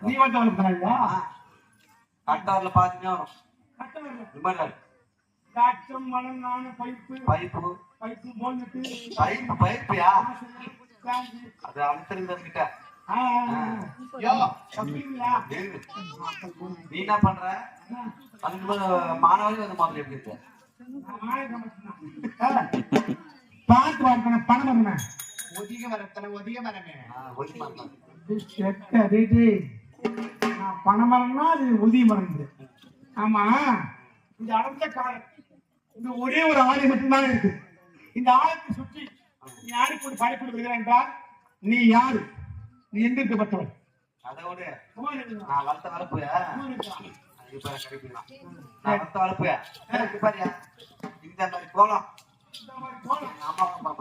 நீ வந்து வளர்த்தாயா கட்டார்ல பாத்தீங்கன்னா காட்சம் மலம் நானு பைப்பு பைப்பு பைப்பு போன்ட்டு பைப்பு பைப்பியா அது அழுத்திருந்தவங்கிட்ட நீ என்ன பண்ற அதுக்கு மாணவர்கள் வந்து முதல்ல எப்படி இருக்க பார்த்து வரணும் பணம் வரணும் ஒதிக வரத்தன ஒதிக வரமே நான் பணம் மரம்னா அது உதவி மறந்து ஆமா இந்த அடர்ந்த காலம் இந்த ஒரே ஒரு ஆலை மட்டும்தான் இருக்கு இந்த ஆலத்தை சுற்றி நீ யாருக்கு ஒரு பயப்படு வருகிறாய் என்றால் நீ யாரு நீ எங்க இருக்க பட்டவன் அதோட நான் வளர்த்த வளர்ப்புயா நான் வளர்த்த வளர்ப்புயா பாரியா இந்த மாதிரி போலாம் ஆமா ஆமா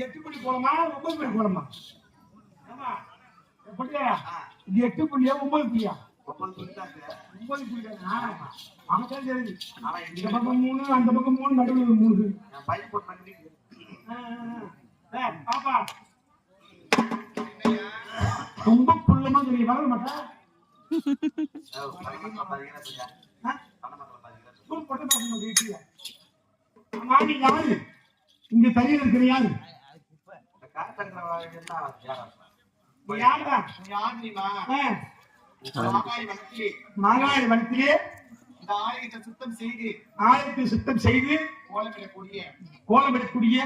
8 மணி போலமா 9 மணி போலமா ஆமா எப்படியா இது 8 புள்ளியா 9 புள்ளியா 9 புள்ளியா ஆமா தெரியுது ஆனா இந்த பக்கம் 3 அந்த பக்கம் 3 நடுவுல 3 நான் பைப் போட் பண்ணி பாப்பா ரொம்ப புள்ளமா நீ வர மாட்டா நீ யாரு இங்க தனியா இருக்கிற யாரு மாங்காய் வனத்திலே இந்த ஆலயத்தை சுத்தம் செய்து கோலமிடக்கூடிய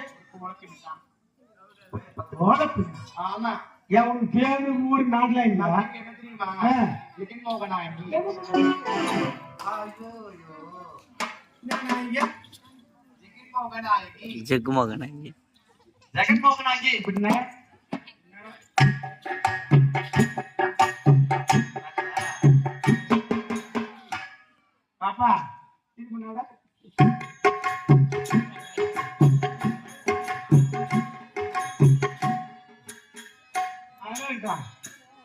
ஆமா உன் பேரு ஊர் நாட்டுல இல்ல என்ன தெரியுமா ஜெகன்மோகனாயி ஜெகன்மோகனாயி இப்படின்னா பாப்பா இது பண்ணாத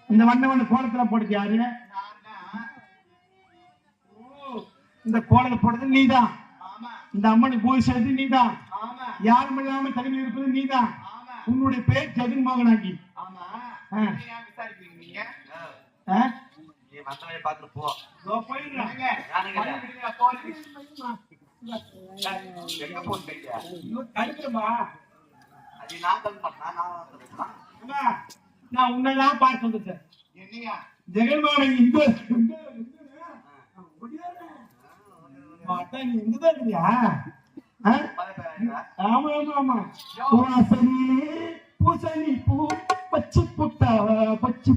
இந்த வண்ண கோலத்துல போடுது யாரு இந்த கோலத்தை போடுறது நீதான் இந்த அம்மனுக்கு பூஜை செய்வது நீதான் யாரும் இல்லாம தகுதி இருப்பது நீதான் உன்னுடைய பேர் ஜெகன்மோகனாகி பாத்துட்டு போ நான் உன்னதான் பார்த்து வந்துட்டேன் ஜெகன்மோகன் இங்க நீ இங்கதான் இருக்கியா ஆமா ஆமா ஆமா பூசணி பூ பச்சை புட்டா பச்சை